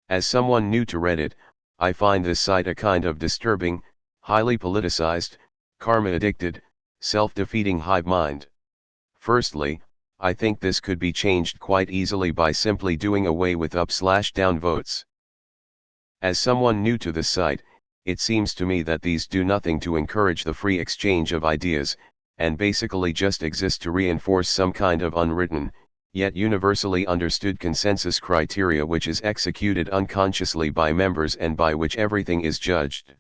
As someone new to Reddit, I find this site a kind of disturbing, highly politicized, karma-addicted, self-defeating hive mind. Firstly, I think this could be changed quite easily by simply doing away with up/down votes. As someone new to this site, it seems to me that these do nothing to encourage the free exchange of ideas, and basically just exist to reinforce some kind of unwritten, yet universally understood consensus criteria which is executed unconsciously by members and by which everything is judged.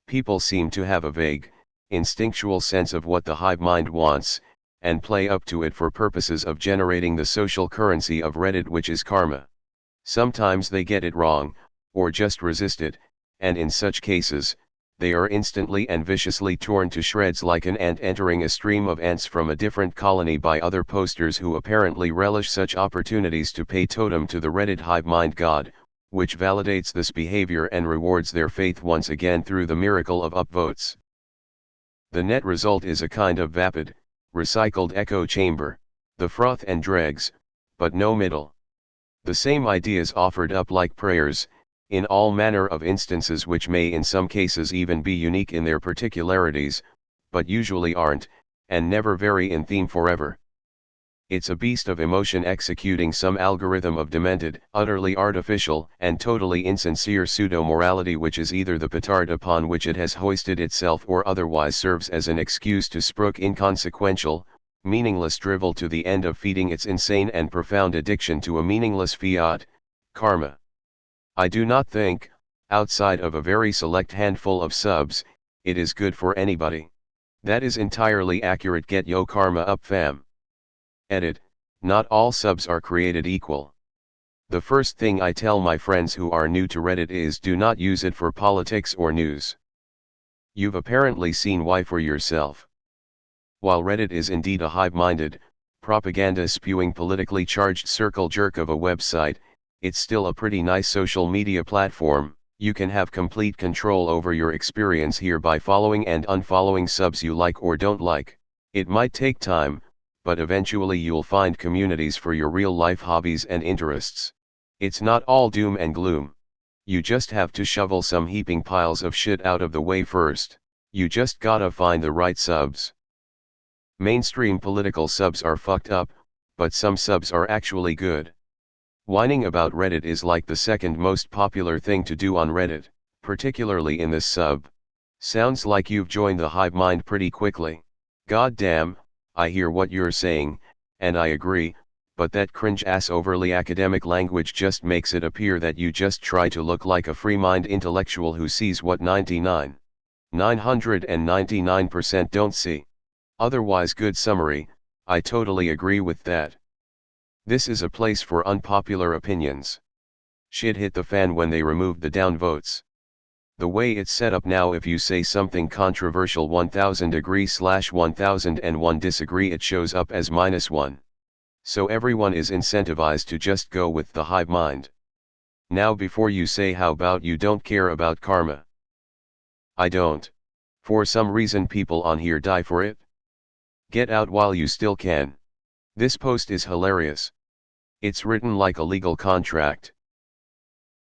People seem to have a vague, instinctual sense of what the hive mind wants, and play up to it for purposes of generating the social currency of Reddit, which is karma. Sometimes they get it wrong, or just resist it, and in such cases, they are instantly and viciously torn to shreds like an ant entering a stream of ants from a different colony by other posters who apparently relish such opportunities to pay totem to the Reddit hive mind god, which validates this behavior and rewards their faith once again through the miracle of upvotes. The net result is a kind of vapid, recycled echo chamber, the froth and dregs, but no middle. The same ideas offered up like prayers, in all manner of instances which may in some cases even be unique in their particularities, but usually aren't, and never vary in theme forever. It's a beast of emotion executing some algorithm of demented, utterly artificial, and totally insincere pseudo-morality which is either the petard upon which it has hoisted itself or otherwise serves as an excuse to spruik inconsequential, meaningless drivel to the end of feeding its insane and profound addiction to a meaningless fiat, karma. I do not think, outside of a very select handful of subs, it is good for anybody. That is entirely accurate. Get yo karma up fam. Edit, not all subs are created equal. The first thing I tell my friends who are new to Reddit is do not use it for politics or news. You've apparently seen why for yourself. While Reddit is indeed a hive-minded, propaganda-spewing politically charged circle jerk of a website, it's still a pretty nice social media platform. You can have complete control over your experience here by following and unfollowing subs you like or don't like. It might take time, but eventually you'll find communities for your real-life hobbies and interests. It's not all doom and gloom. You just have to shovel some heaping piles of shit out of the way first. You just gotta find the right subs. Mainstream political subs are fucked up, but some subs are actually good. Whining about Reddit is like the second most popular thing to do on Reddit, particularly in this sub. Sounds like you've joined the hive mind pretty quickly. God damn, I hear what you're saying, and I agree, but that cringe-ass overly academic language just makes it appear that you just try to look like a free-mind intellectual who sees what 999% don't see. Otherwise, good summary, I totally agree with that. This is a place for unpopular opinions. Shit hit the fan when they removed the downvotes. The way it's set up now, if you say something controversial 1000 degree/1001 disagree, it shows up as -1. So everyone is incentivized to just go with the hive mind. Now before you say how about you don't care about karma. I don't. For some reason people on here die for it. Get out while you still can. This post is hilarious. It's written like a legal contract.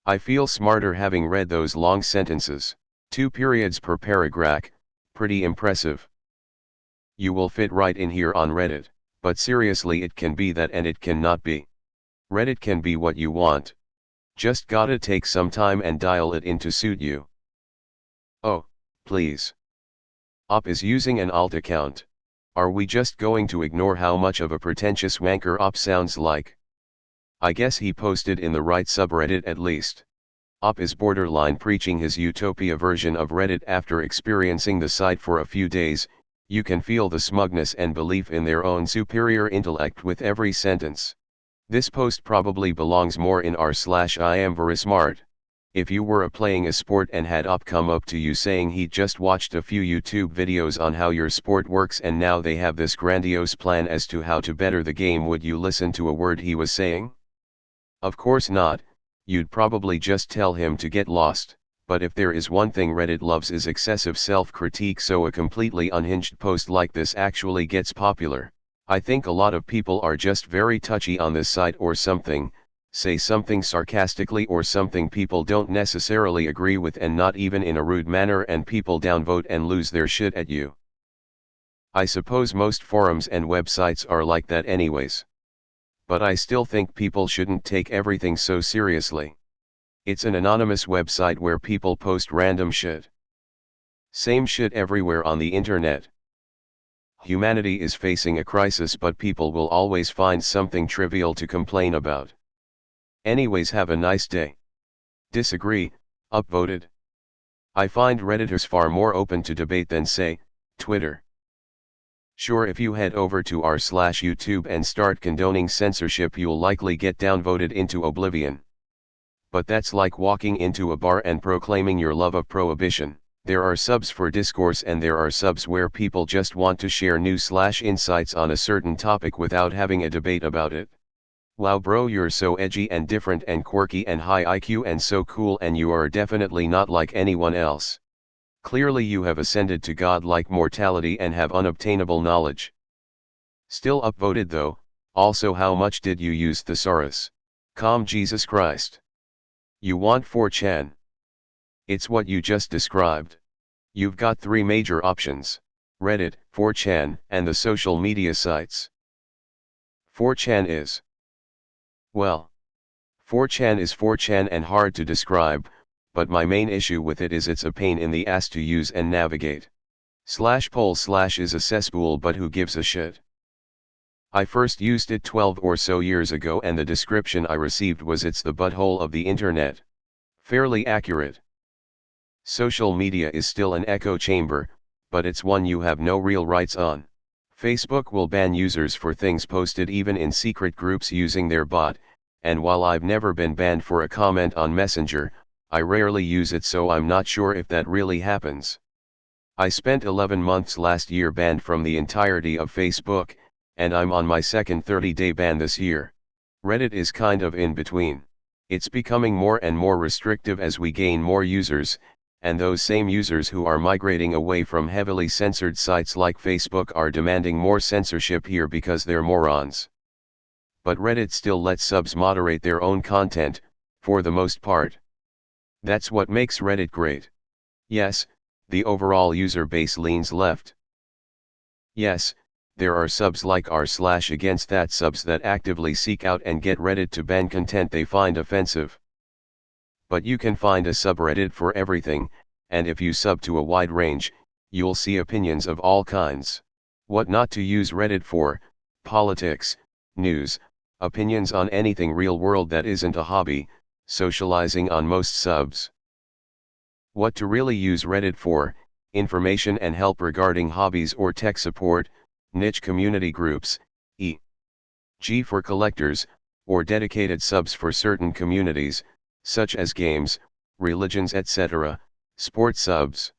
I feel smarter having read those long sentences. 2 periods per paragraph, pretty impressive. You will fit right in here on Reddit, but seriously it can be that and it cannot be. Reddit can be what you want. Just gotta take some time and dial it in to suit you. Oh, please. Op is using an alt account. Are we just going to ignore how much of a pretentious wanker Op sounds like? I guess he posted in the right subreddit at least. Op is borderline preaching his utopia version of Reddit after experiencing the site for a few days. You can feel the smugness and belief in their own superior intellect with every sentence. This post probably belongs more in r/I am very smart. If you were playing a sport and had Op come up to you saying he'd just watched a few YouTube videos on how your sport works and now they have this grandiose plan as to how to better the game, would you listen to a word he was saying? Of course not, you'd probably just tell him to get lost. But if there is one thing Reddit loves is excessive self-critique, so a completely unhinged post like this actually gets popular. I think a lot of people are just very touchy on this site or something, say something sarcastically or something people don't necessarily agree with, and not even in a rude manner, and people downvote and lose their shit at you. I suppose most forums and websites are like that anyways. But I still think people shouldn't take everything so seriously. It's an anonymous website where people post random shit. Same shit everywhere on the internet. Humanity is facing a crisis, but people will always find something trivial to complain about. Anyways, have a nice day. Disagree, upvoted. I find Redditors far more open to debate than, say, Twitter. Sure, if you head over to r/YouTube and start condoning censorship, you'll likely get downvoted into oblivion. But that's like walking into a bar and proclaiming your love of prohibition. There are subs for discourse, and there are subs where people just want to share news/insights on a certain topic without having a debate about it. Wow bro, you're so edgy and different and quirky and high IQ and so cool, and you are definitely not like anyone else. Clearly you have ascended to God-like mortality and have unobtainable knowledge. Still upvoted though. Also, how much did you use thesaurus? Jesus Christ. You want 4chan? It's what you just described. You've got 3 major options: Reddit, 4chan, and the social media sites. 4chan is... well, 4chan is 4chan and hard to describe, but my main issue with it is it's a pain in the ass to use and navigate. /poll/ is a cesspool, but who gives a shit? I first used it 12 or so years ago, and the description I received was it's the butthole of the internet. Fairly accurate. Social media is still an echo chamber, but it's one you have no real rights on. Facebook will ban users for things posted even in secret groups using their bot, and while I've never been banned for a comment on Messenger, I rarely use it, so I'm not sure if that really happens. I spent 11 months last year banned from the entirety of Facebook, and I'm on my second 30-day ban this year. Reddit is kind of in between. It's becoming more and more restrictive as we gain more users, and those same users who are migrating away from heavily censored sites like Facebook are demanding more censorship here because they're morons. But Reddit still lets subs moderate their own content, for the most part. That's what makes Reddit great. Yes, the overall user base leans left. Yes, there are subs like r/against that subs that actively seek out and get Reddit to ban content they find offensive. But you can find a subreddit for everything, and if you sub to a wide range, you'll see opinions of all kinds. What not to use Reddit for: politics, news, opinions on anything real world that isn't a hobby, socializing on most subs. What to really use Reddit for: information and help regarding hobbies or tech support, niche community groups, e.g. for collectors, or dedicated subs for certain communities, such as games, religions, etc., sports subs.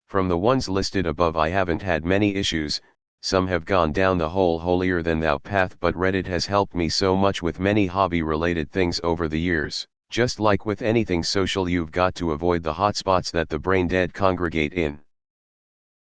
From the ones listed above, I haven't had many issues. Some have gone down the whole holier than thou path, but Reddit has helped me so much with many hobby-related things over the years. Just like with anything social, you've got to avoid the hotspots that the brain dead congregate in.